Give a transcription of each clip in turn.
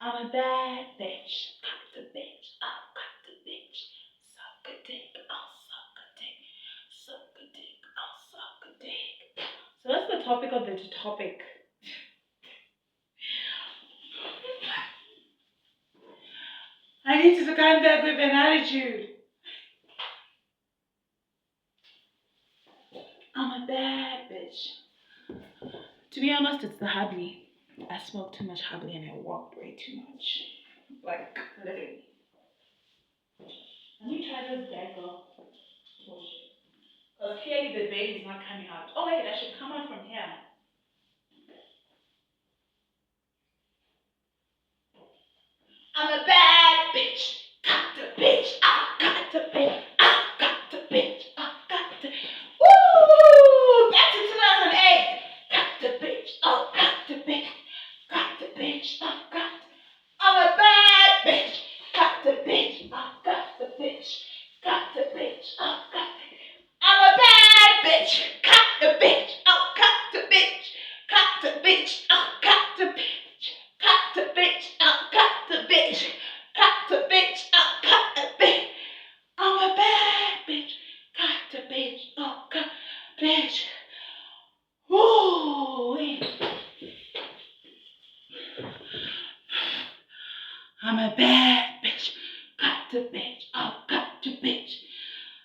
I'm a bad bitch. Got the bitch. Oh, got the bitch. Suck a dick. I'll suck a dick. Suck a dick. I'll suck a dick. So that's the topic of the topic. I need to come back with an attitude. I'm a bad bitch. To be honest, it's the hubby. I smoked too much hubby and I walked way too much. Like, literally. Let me try this bag girl. Because clearly the baby's not coming out. Oh wait, I should come out from here. I'm a bad bitch. Got the bitch. I got the bitch. I got the bitch. I got the. Woo! Back to 2008. Got the bitch. Oh, got the bitch. Got the bitch. I got. I'm a bad bitch. Got the bitch. I got the bitch. Got the bitch. I got. I'm a bad bitch. Got the bitch. Oh, got the bitch. Got the bitch. Oh, got the bitch. Got the bitch. Oh, got the bitch. Got the bitch. Oh, got the bitch. I'm a bad bitch. Got the bitch. Oh, got the bitch. Woo! I'm a bad bitch. Got the bitch. Oh, got the bitch.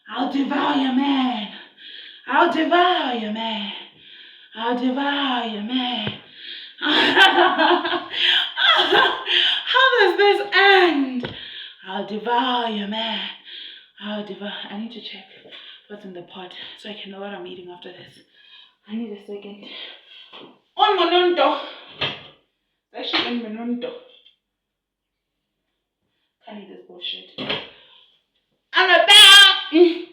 I'll devour your man. I'll devour your man. I'll devour your man. How does this end? I'll devour your man. I'll devour. I need to check what's in the pot so I can know what I'm eating after this. I need a second. On Monundo. Actually, on Monundo. Can't eat this bullshit. I'm a bad. Ooh,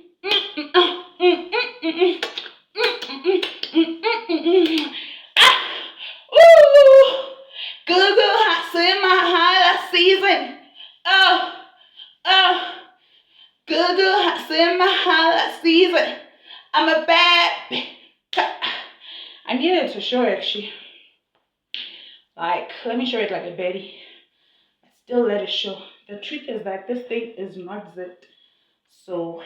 good hot summer hot season. Oh, good hot summer hot season. I'm a bad. I needed to show it actually. Like, let me show it like a Betty. I still let it show. The truth is that this thing is not zipped, so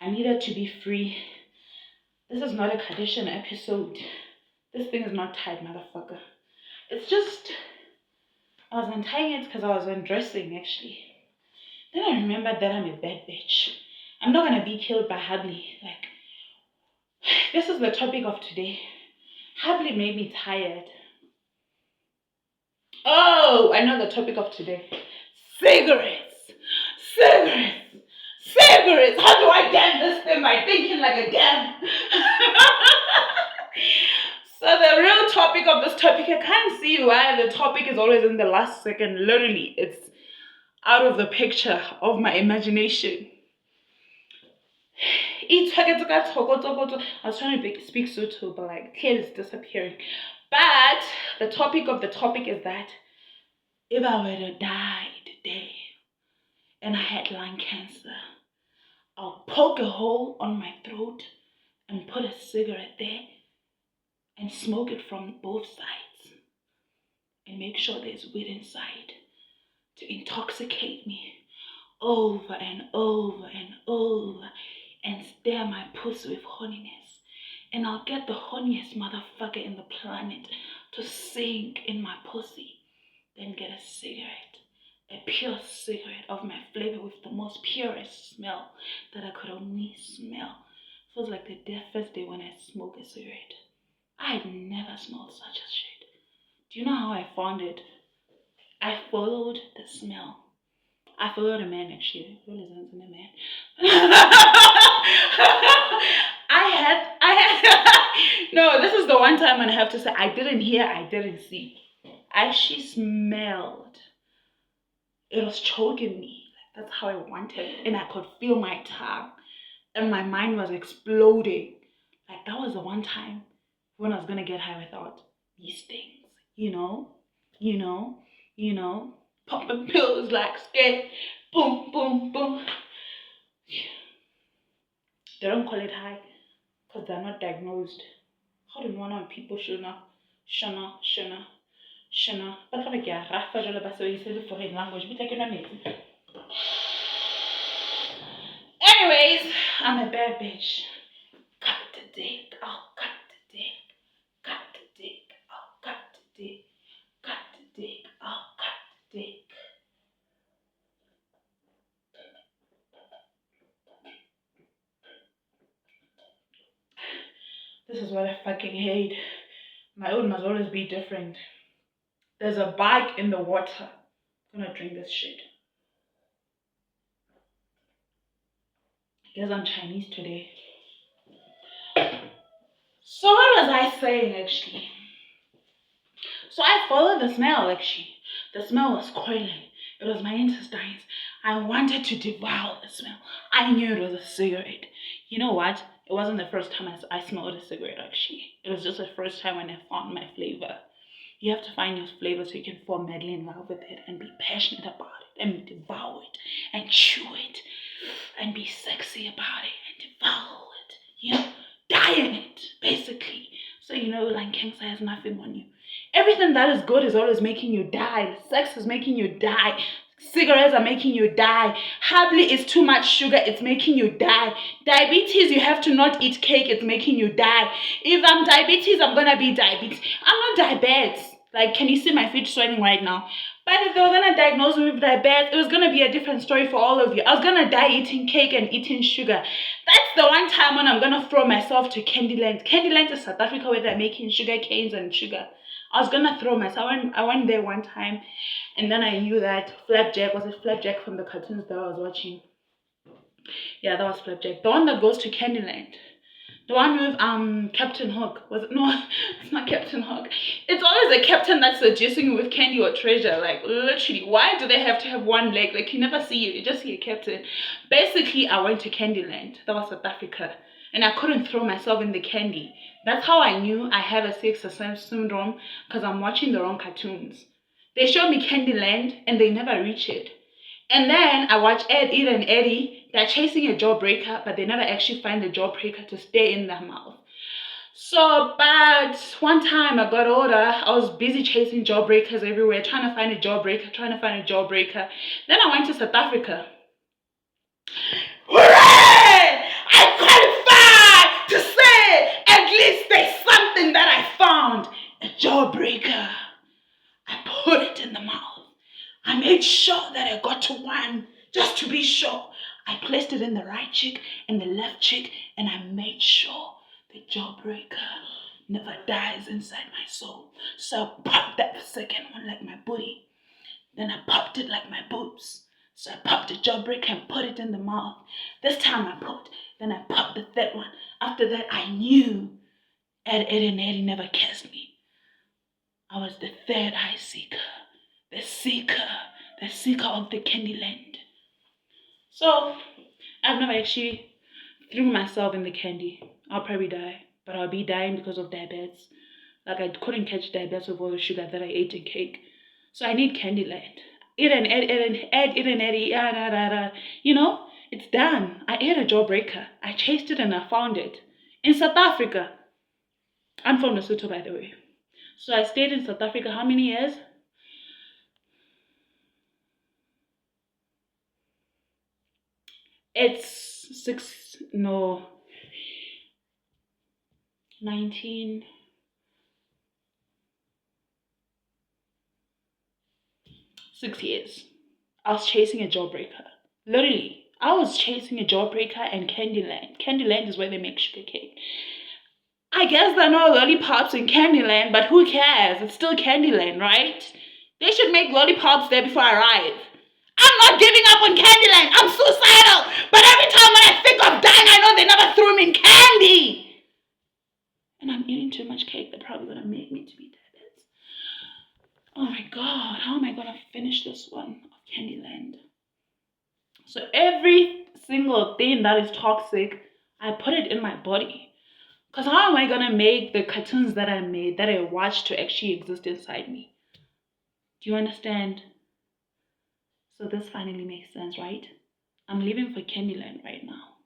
I needed to be free. This is not a Kardashian episode. This thing is not tied, motherfucker. It's just, I was untying it because I was undressing actually. Then I remembered that I'm a bad bitch. I'm not gonna be killed by Habli. Like, this is the topic of today. Habli made me tired. Oh, I know the topic of today. Cigarettes. Cigarettes. Cigarettes. How do I damn this thing by thinking like a damn? So the real topic of this topic, I can't see why the topic is always in the last second. Literally, it's out of the picture of my imagination. I was trying to speak Soto, but like clearly it's disappearing. But the topic of the topic is that if I were to die today and I had lung cancer, I'll poke a hole on my throat and put a cigarette there and smoke it from both sides and make sure there's weed inside to intoxicate me over and over and over and stare my pussy with horniness. And I'll get the horniest motherfucker in the planet to sink in my pussy. Then get a cigarette, a pure cigarette of my flavor with the most purest smell that I could only smell. Feels like the first day when I smoke a cigarette. I had never smelled such a shit. Do you know how I found it? I followed the smell. I followed a man actually. What is that in a man? No, this is the one time when I have to say I didn't hear, I didn't see. I actually smelled. It was choking me. That's how I wanted it. And I could feel my tongue. And my mind was exploding. Like that was the one time when I was gonna get high without these things. You know, popping pills like skate, boom, boom, boom. They don't call it high because they're not diagnosed. How do you know people shouldn't? Shana, but for a Rafa Jolaba, so he said foreign language, but I can amazing. Anyways, I'm a bad bitch. Cut the dick, oh, cut the dick, cut the dick, oh, cut the dick, cut the dick, oh, cut the dick. This is what I fucking hate. My own must always be different. There's a bug in the water. I'm gonna drink this shit. Guess I'm Chinese today. So what was I saying actually? So I followed the smell actually. The smell was coiling. It was my intestines. I wanted to devour the smell. I knew it was a cigarette. You know what? It wasn't the first time I smelled a cigarette actually. It was just the first time when I found my flavor. You have to find your flavor so you can fall madly in love with it and be passionate about it and devour it and chew it and be sexy about it and devour it. You know, die in it, basically. So you know, like cancer has nothing on you. Everything that is good is always making you die. Sex is making you die. Cigarettes are making you die. Hardly is too much sugar, it's making you die. Diabetes, you have to not eat cake, it's making you die. If I'm diabetes, I'm gonna be diabetes. I'm not diabetes. Like, can you see my feet sweating right now? But if they were gonna diagnose me with diabetes, it was gonna be a different story for all of you. I was gonna die eating cake and eating sugar. That's the one time when I'm gonna throw myself to Candyland. Candyland is South Africa where they're making sugar canes and sugar. I was gonna throw myself. I went there one time, and then I knew that Flapjack was it Flapjack from the cartoons that I was watching. Yeah, that was Flapjack, the one that goes to Candyland. The one with Captain Hook. Was it? No, it's not Captain Hook. It's always a captain that's seducing you with candy or treasure. Like, literally, why do they have to have one leg? Like, you never see it. You just see a captain. Basically, I went to Candyland. That was South Africa. And I couldn't throw myself in the candy. That's how I knew I have a sixth sense syndrome, because I'm watching the wrong cartoons. They show me Candyland and they never reach it. And then I watch Ed and Eddie. They're chasing a jawbreaker, but they never actually find the jawbreaker to stay in their mouth. So, but one time I got older, I was busy chasing jawbreakers everywhere, trying to find a jawbreaker. Then I went to South Africa. Hooray! I qualified to say at least there's something that I found. A jawbreaker. I put it in the mouth. I made sure that I got to one, just to be sure. I placed it in the right cheek and the left cheek, and I made sure the jawbreaker never dies inside my soul. So I popped that second one like my booty. Then I popped it like my boobs. So I popped the jawbreaker and put it in the mouth. This time I popped. Then I popped the third one. After that, I knew Ed and Eddie never kissed me. I was the third eye seeker. The seeker of the Candyland. So, I've never actually threw myself in the candy. I'll probably die, but I'll be dying because of diabetes. Like, I couldn't catch diabetes with all the sugar that I ate in cake. So I need Candyland. Eat and Eddie, You know, it's done. I ate a jawbreaker. I chased it and I found it. In South Africa. I'm from Lesotho, by the way. So I stayed in South Africa how many years? It's 19, 6 years. I was chasing a jawbreaker. Literally, I was chasing a jawbreaker and Candyland. Candyland is where they make sugar cake. I guess there are no lollipops in Candyland, but who cares? It's still Candyland, right? They should make lollipops there before I arrive. I'm not giving up on Candyland. I'm suicidal. But every time when I think of dying, I know they never threw me in candy. And I'm eating too much cake. They're probably going to make me to be diabetic. Oh my God. How am I going to finish this one of Candyland? So every single thing that is toxic, I put it in my body. Because how am I going to make the cartoons that I made, that I watched, to actually exist inside me? Do you understand? So this finally makes sense, right? I'm leaving for Candyland right now.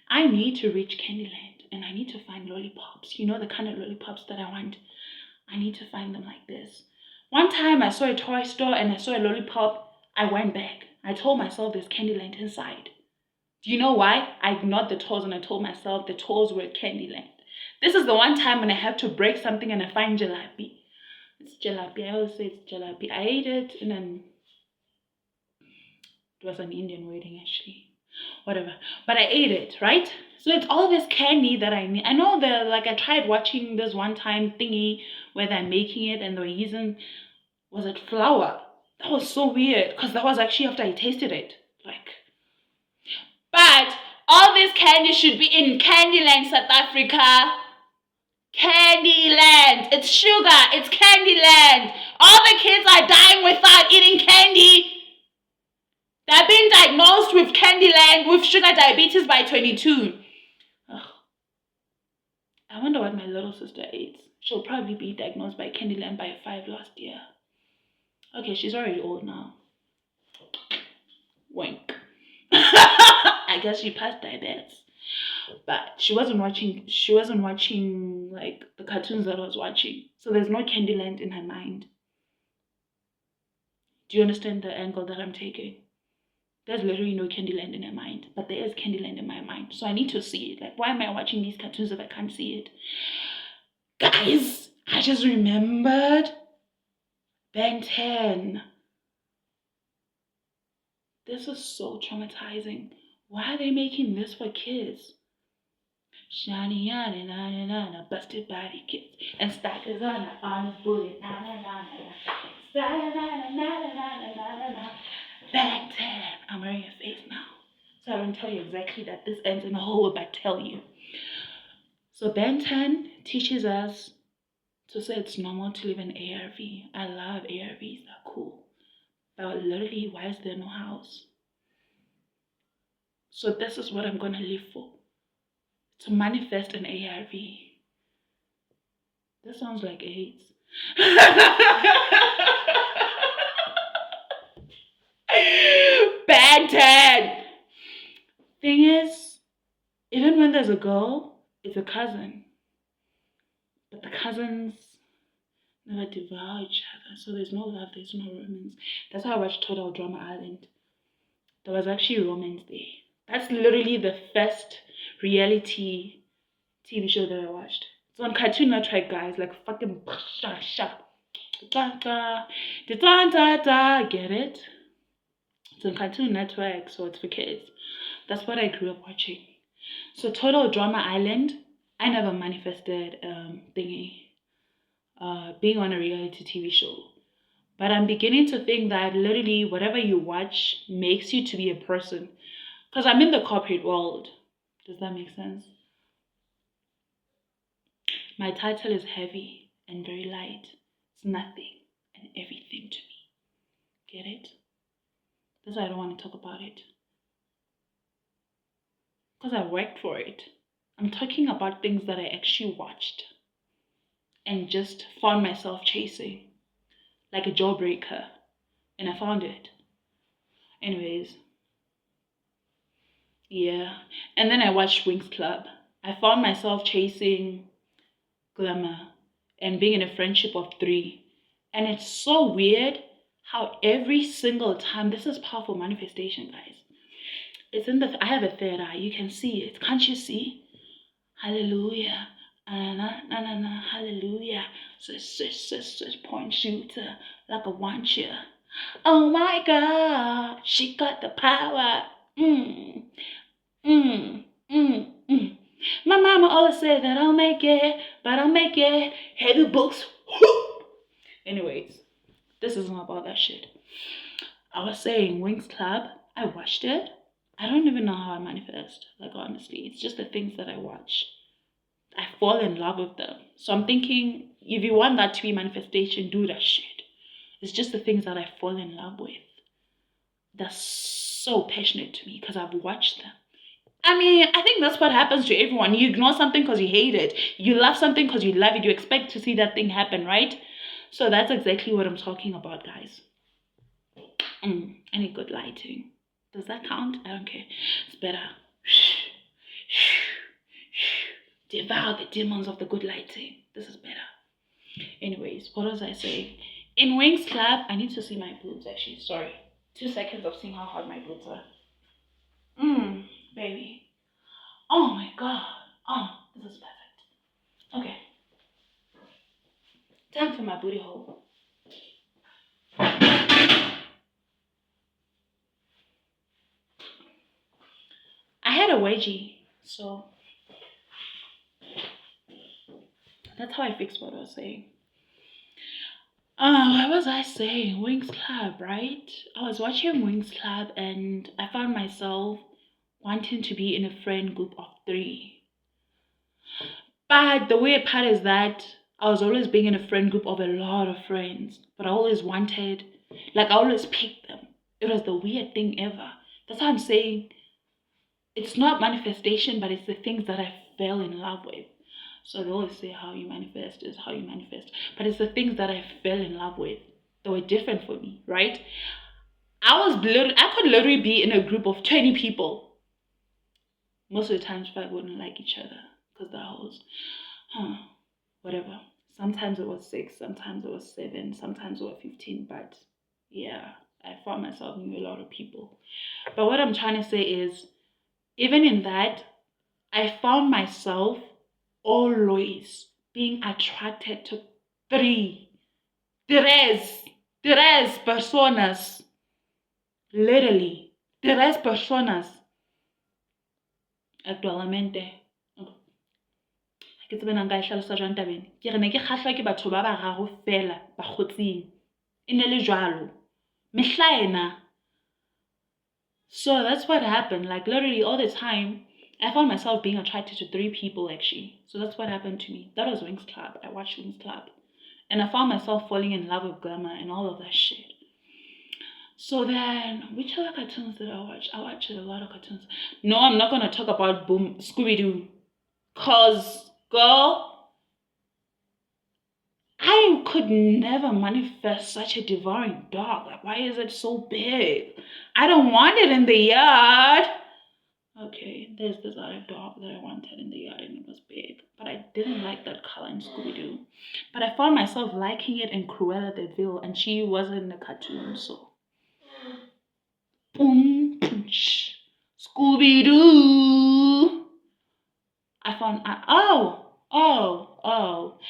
I need to reach Candyland and I need to find lollipops. You know, the kind of lollipops that I want. I need to find them like this. One time I saw a toy store and I saw a lollipop. I went back. I told myself there's Candyland inside. Do you know why? I ignored the toys and I told myself the toys were Candyland. This is the one time when I have to break something and I find jalebi. It's jalebi. I always say it's jalebi. I ate it and then it was an Indian wedding actually. Whatever. But I ate it, right? So it's all this candy that I need. I know that like I tried watching this one time thingy where they're making it and they're using, was it flour? That was so weird because that was actually after I tasted it. Like, but all this candy should be in Candyland, South Africa. Candyland. It's sugar. It's Candyland. All the kids are dying without eating candy. They're being diagnosed with Candyland with sugar diabetes by 22. Ugh. I wonder what my little sister ate. She'll probably be diagnosed by Candyland by 5 last year. Okay, she's already old now. Wink. I guess she passed diabetes. But she wasn't watching like the cartoons that I was watching. So there's no Candyland in her mind. Do you understand the angle that I'm taking? There's literally no Candyland in her mind, but there is Candyland in my mind. So I need to see it. Like, why am I watching these cartoons if I can't see it? Guys, I just remembered Ben 10. This is so traumatizing. Why are they making this for kids? Shiny yana na na na na busted body kids and stackers on a honest bullet na na na na na. Ben 10. I'm wearing a face now, so I don't tell you exactly that this ends in a hole, but I tell you. So Ben 10 teaches us to say it's normal to live in ARV. I love ARVs, they're cool. But literally, why is there no house? So this is what I'm gonna live for. To manifest an ARV. This sounds like AIDS. Ben 10. Thing is, even when there's a girl, it's a cousin. But the cousins never devour each other. So there's no love, there's no romance. That's why I watched Total Drama Island. There was actually romance there. That's literally the first reality TV show that I watched. It's on Cartoon Network, guys. Like fucking get it? It's on Cartoon Network, so it's for kids. That's what I grew up watching. So Total Drama Island, I never manifested being on a reality TV show. But I'm beginning to think that literally whatever you watch makes you to be a person. Because I'm in the corporate world. Does that make sense? My title is heavy and very light. It's nothing and everything to me. Get it? That's why I don't want to talk about it. Because I worked for it. I'm talking about things that I actually watched and just found myself chasing. Like a jawbreaker. And I found it. Anyways. Yeah. And then I watched Winx Club. I found myself chasing glamour and being in a friendship of 3. And it's so weird how every single time, this is powerful manifestation, guys. It's in I have a third eye. You can see it. Can't you see? Hallelujah. Hallelujah. Point shooter like a one cheer. Oh my God, she got the power. My mama always said that I'll make it, but I'll make it. Heavy books. Anyways, this isn't about that shit. I was saying Winx Club, I watched it. I don't even know how I manifest. Like, honestly, it's just the things that I watch. I fall in love with them. So I'm thinking, if you want that to be manifestation, do that shit. It's just the things that I fall in love with. That's so passionate to me because I've watched them. I mean, I think that's what happens to everyone. You ignore something because you hate it. You love something because you love it. You expect to see that thing happen, right? So that's exactly what I'm talking about, guys. Any good lighting? Does that count? I don't care. It's better. Devour the demons of the good lighting. This is better. Anyways, what was I saying? In Wings Club, I need to see my boobs actually. Sorry. 2 seconds of seeing how hard my boobs are. Baby. Oh my god. Oh, this is perfect. Okay. Time for my booty hole. I had a wedgie, so that's how I fixed what I was saying. What was I saying? Wings Club, right? I was watching Wings Club and I found myself wanting to be in a friend group of 3. But the weird part is that I was always being in a friend group of a lot of friends, but I always wanted, like, I always picked them. It was the weird thing ever. That's how I'm saying it's not manifestation, but it's the things that I fell in love with. So they always say how you manifest is how you manifest. But it's the things that I fell in love with that were different for me, right? I could literally be in a group of 20 people. Most of the times, 5 wouldn't like each other because they're hoes. Whatever. Sometimes it was 6, sometimes it was 7, sometimes it was 15. But yeah, I found myself knew a lot of people. But what I'm trying to say is, even in that, I found myself always being attracted to tres personas. Literally, tres personas. Actualmente. Ke tsebe nang ka e hlalosa jwang tabeng. Ke re ne ke kgahlwa ke batho ba bararo fela ba kgotsing. E ne le jwalo. Mehlaena. So that's what happened. Like literally all the time, I found myself being attracted to 3 people actually. So that's what happened to me. That was Wings Club. I watched Wings Club. And I found myself falling in love with glamour and all of that shit. So then, which other cartoons did I watch? I watched a lot of cartoons. No, I'm not going to talk about Scooby-Doo. Because, girl, I could never manifest such a devouring dog. Like, why is it so big? I don't want it in the yard. Okay, there's this other dog that I wanted in the yard and it was big. But I didn't like that color in Scooby-Doo. But I found myself liking it in Cruella de Vil and she wasn't in the cartoon, so. Boom, punch. Scooby-Doo. I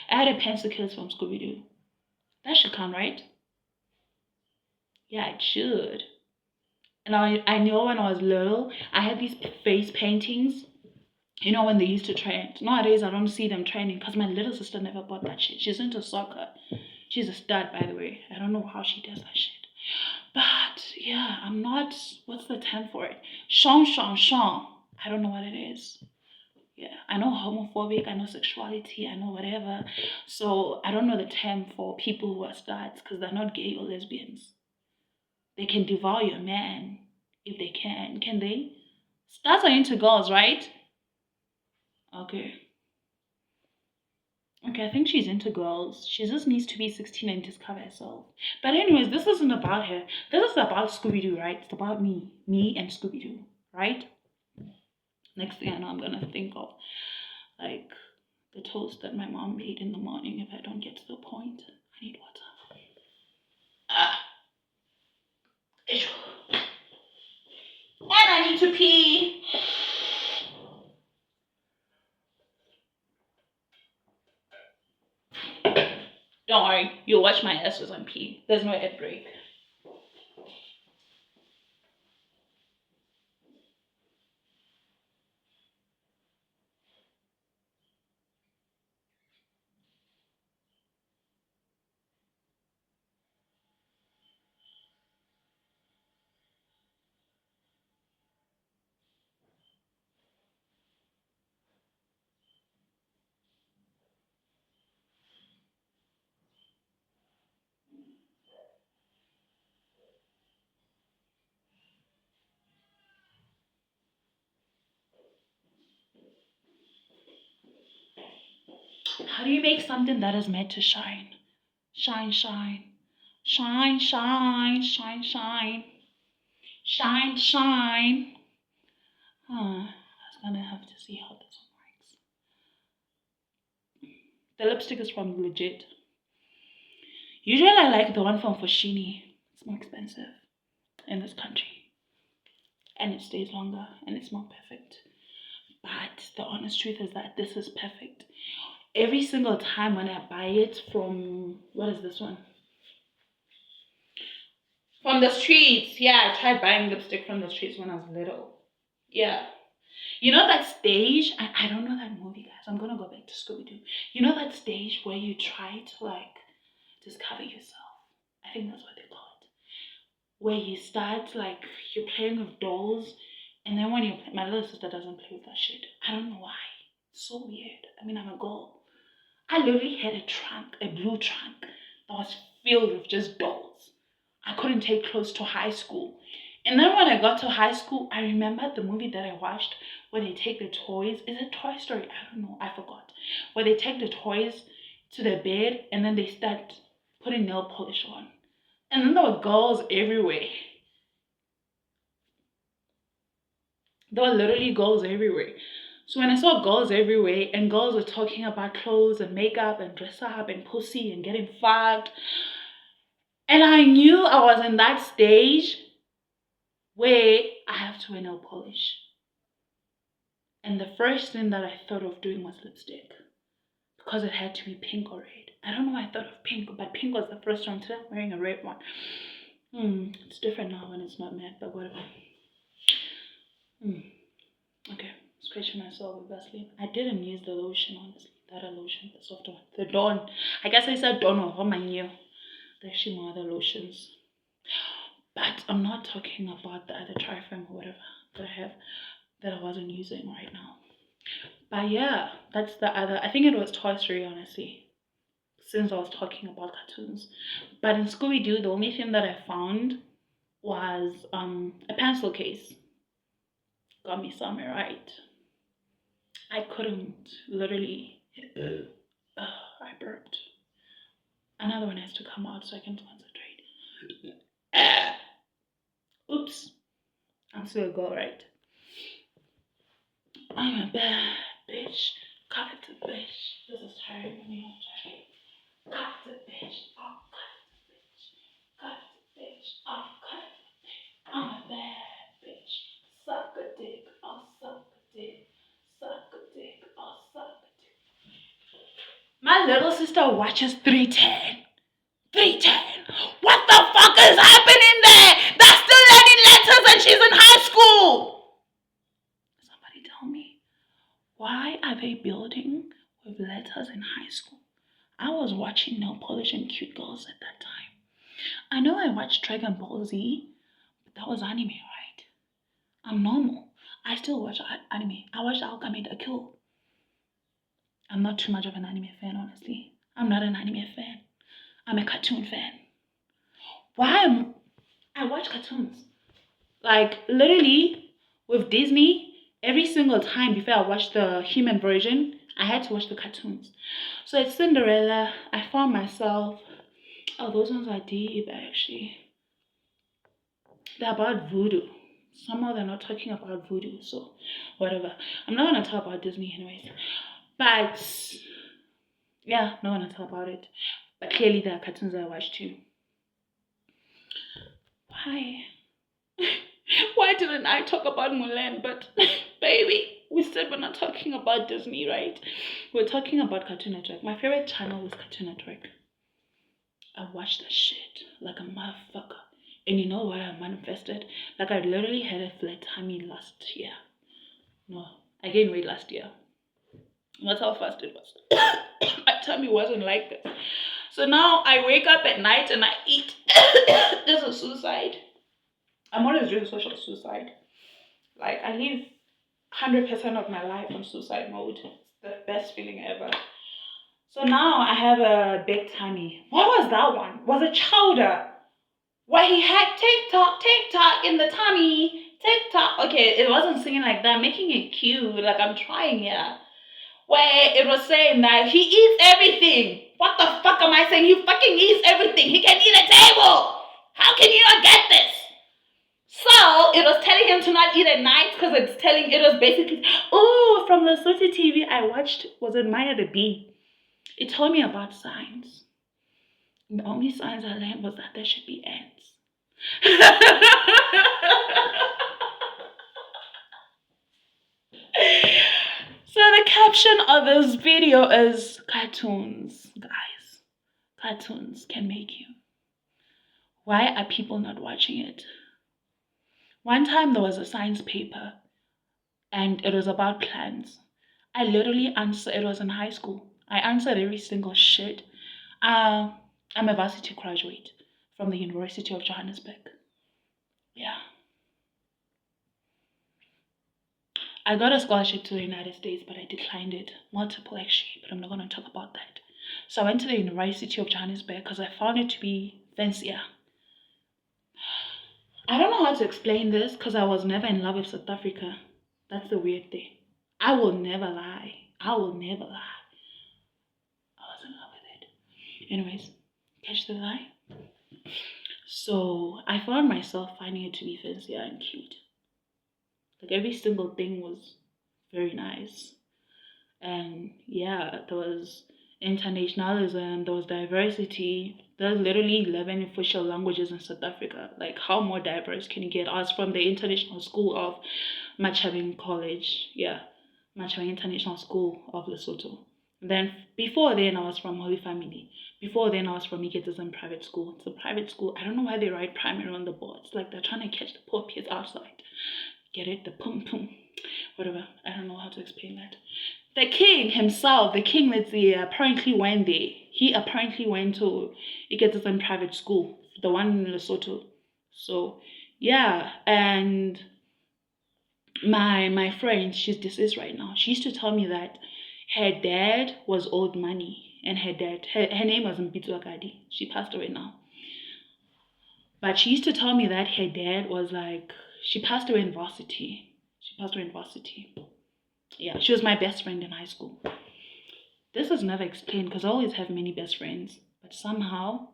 had a pencil case from Scooby-Doo. That should count, right? Yeah, it should. And I know when I was little, I had these face paintings. You know, when they used to trend. Nowadays, I don't see them trending because my little sister never bought that shit. She's into soccer. She's a stud, by the way. I don't know how she does that shit. But, yeah, I'm not... What's the term for it? Shang. I don't know what it is. Yeah, I know homophobic, I know sexuality, I know whatever. So, I don't know the term for people who are studs because they're not gay or lesbians. They can devour your man if they can. Can they? Studs are into girls, right? Okay, I think she's into girls. She just needs to be 16 and discover herself. But anyways, this isn't about her. This is about Scooby-Doo, right? It's about me. Me and Scooby-Doo, right? Next thing I know, I'm gonna think of, like, the toast that my mom made in the morning if I don't get to the point. I need water. And I need to pee. Don't worry, you'll watch my ass as I'm pee. There's no ad break. How do you make something that is meant to shine? Shine, shine. Shine, shine, shine, shine. Shine, shine. I was gonna have to see how this one works. The lipstick is from Legit. Usually I like the one from Foschini. It's more expensive in this country. And it stays longer and it's more perfect. But the honest truth is that this is perfect. Every single time when I buy it from, what is this one? From the streets. Yeah, I tried buying lipstick from the streets when I was little. Yeah. You know that stage? I don't know that movie, guys. I'm gonna go back to Scooby-Doo. You know that stage where you try to like discover yourself? I think that's what they call it. Where you start like you're playing with dolls, and then when you play, my little sister doesn't play with that shit. I don't know why. It's so weird. I mean, I'm a girl. I literally had a trunk, a blue trunk, that was filled with just dolls. I couldn't take clothes to high school. And then when I got to high school, I remembered the movie that I watched where they take the toys. Is it Toy Story? I don't know. I forgot. Where they take the toys to the bed and then they start putting nail polish on. And then there were girls everywhere. There were literally girls everywhere. So when I saw girls everywhere and girls were talking about clothes and makeup and dress up and pussy and getting fucked, and I knew I was in that stage where I have to wear nail polish. And the first thing that I thought of doing was lipstick. Because it had to be pink or red. I don't know why I thought of pink, but pink was the first one. Today I'm wearing a red one. It's different now when it's not matte, but whatever. Okay, scratching myself with Vaseline. I didn't use the lotion, honestly. That lotion, the soft one. The Dawn. I guess I said Dawn or my new. There's actually more other lotions. But I'm not talking about the other Trifem or whatever that I have that I wasn't using right now. But yeah, that's the other. I think it was Toy Story, honestly, since I was talking about cartoons. But in Scooby-Doo, the only thing that I found was a pencil case. Got me somewhere, right? I couldn't literally. I burped. Another one has to come out so I can concentrate. Oops. I'm still a girl, right? I'm a bad bitch. Cut the bitch. This is tiring me. Cut the bitch. Oh, cut the bitch. Cut the bitch. Oh, cut the bitch. I'm a bad bitch. Suck a dick. Oh, suck a dick. Suck a dick. Oh, suck a dick. My little sister watches 310. 310. What the fuck is happening there? That's still learning letters and she's in high school. Somebody tell me, why are they building with letters in high school? I was watching nail polish and cute girls at that time. I know I watched Dragon Ball Z, but that was anime, right? I'm normal. I still watch anime. I watched Alchemy the Kill. I'm not too much of an anime fan, honestly. I'm not an anime fan. I'm a cartoon fan. Why? I watch cartoons. Like, literally, with Disney, every single time before I watched the human version, I had to watch the cartoons. So at Cinderella, I found myself, oh, those ones are deep, actually. They're about voodoo. Somehow they're not talking about voodoo, so whatever. I'm not going to talk about Disney anyways. But, yeah, I'm not going to talk about it. But clearly there are cartoons I watch too. Why? Why didn't I talk about Mulan? But, baby, we said we're not talking about Disney, right? We're talking about Cartoon Network. My favorite channel is Cartoon Network. I watched that shit like a motherfucker. And you know what I manifested? Like, I literally had a flat tummy last year. No, I gained weight last year. That's how fast it was. My tummy wasn't like this. So now I wake up at night and I eat. This is suicide. I'm always doing social suicide. Like, I live 100% of my life on suicide mode. It's the best feeling ever. So now I have a big tummy. What was that one? Was it Chowder? Where he had tick-tock in the tummy. Tick-tock. Okay, it wasn't singing like that. Making it cute. Like, I'm trying here. Where it was saying that he eats everything. What the fuck am I saying? He fucking eats everything. He can eat a table. How can you not get this? So it was telling him to not eat at night because it was basically, oh, from the Lesotho TV I watched, was it Maya the Bee? It told me about signs. The only signs I learned was that there should be ants. So the caption of this video is cartoons, guys. Cartoons can make you. Why are people not watching it? One time there was a science paper and it was about plants. I literally answered, it was in high school. I answered every single shit. I'm a varsity graduate from the University of Johannesburg. Yeah. I got a scholarship to the United States, but I declined it. Multiple, actually, but I'm not going to talk about that. So I went to the University of Johannesburg because I found it to be fancier. I don't know how to explain this because I was never in love with South Africa. That's the weird thing. I will never lie. I will never lie. I was in love with it. Anyways, catch the lie? So I found myself finding it to be fancier and cute. Like every single thing was very nice. And yeah, there was internationalism, there was diversity. There's literally 11 official languages in South Africa. Like, how more diverse can you get? I was from the International School of Machabeng College. Yeah, Machabeng International School of Lesotho. Then, before then, I was from Holy Family. Before then, I was from Iketism Private School. It's a private school. I don't know why they write primary on the board. It's like they're trying to catch the poor kids outside. Get it? The pum pum. Whatever. I don't know how to explain that. The king himself, the king let's say, apparently went there. He apparently went to Iketism Private School, the one in Lesotho. So, yeah. And my friend, she's deceased right now. She used to tell me that her dad was owed money, and her name was Mpitsu Akadi. She passed away now. But she used to tell me that her dad was like, she passed away in varsity. Yeah, she was my best friend in high school. This is never explained because I always have many best friends. But somehow,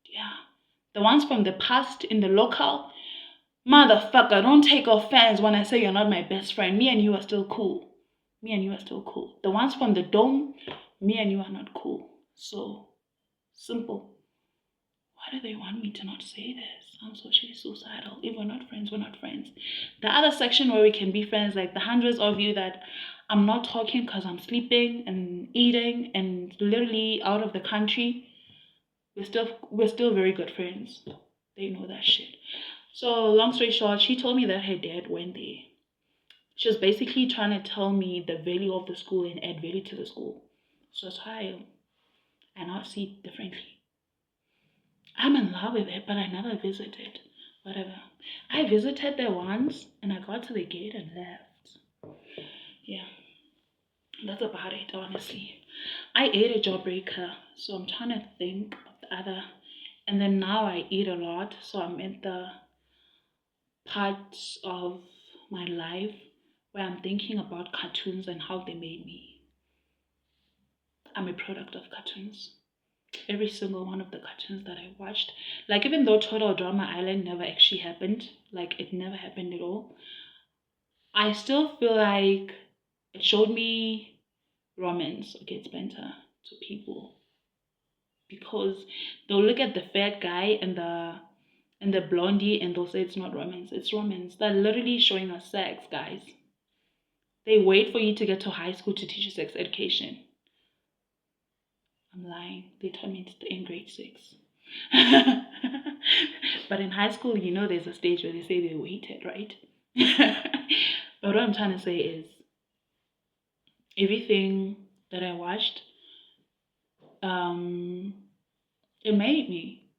yeah. The ones from the past in the local, motherfucker, don't take offense when I say you're not my best friend. Me and you are still cool. The ones from the dome, me and you are not cool. So, simple. Why do they want me to not say this? I'm socially suicidal. If we're not friends, we're not friends. The other section where we can be friends, like the hundreds of you that I'm not talking because I'm sleeping and eating and literally out of the country, we're still very good friends. They know that shit. So long story short, she told me that her dad went there. She was basically trying to tell me the value of the school and add value to the school. So that's why I now see it differently. I'm in love with it, but I never visited. Whatever. I visited there once and I got to the gate and left. Yeah. That's about it, honestly. I ate a jawbreaker, so I'm trying to think of the other. And then now I eat a lot, so I'm in the part of my life where I'm thinking about cartoons and how they made me. I'm a product of cartoons. Every single one of the cartoons that I watched, like even though Total Drama Island never actually happened, like it never happened at all, I still feel like it showed me romance gets better to people because they'll look at the fat guy and the blondie and they'll say it's not romance, it's romance. They're literally showing us sex, guys. They wait for you to get to high school to teach you sex education. I'm lying. They taught me in grade 6. But in high school, you know, there's a stage where they say they waited, right? But what I'm trying to say is everything that I watched, it made me.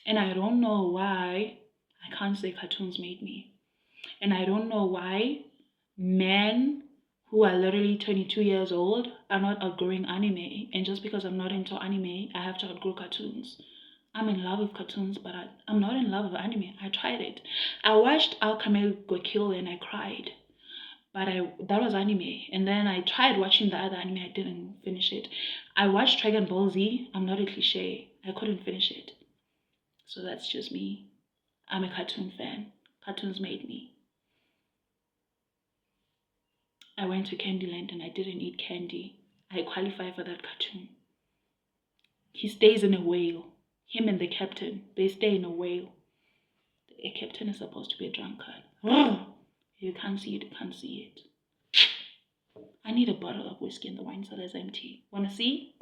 And I don't know why I can't say cartoons made me. And I don't know why men who are literally 22 years old are not outgrowing anime. And just because I'm not into anime, I have to outgrow cartoons. I'm in love with cartoons, but I'm not in love with anime. I tried it. I watched Alchemy Go Kill and I cried. But that was anime. And then I tried watching the other anime. I didn't finish it. I watched Dragon Ball Z. I'm not a cliche. I couldn't finish it. So that's just me. I'm a cartoon fan. Cartoons made me. I went to Candyland and I didn't eat candy. I qualify for that cartoon. He stays in a whale. Him and the captain, they stay in a whale. The captain is supposed to be a drunkard. You can't see it, you can't see it. I need a bottle of whiskey and the wine cellar is empty. Wanna see?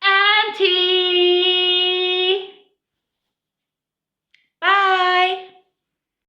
Empty!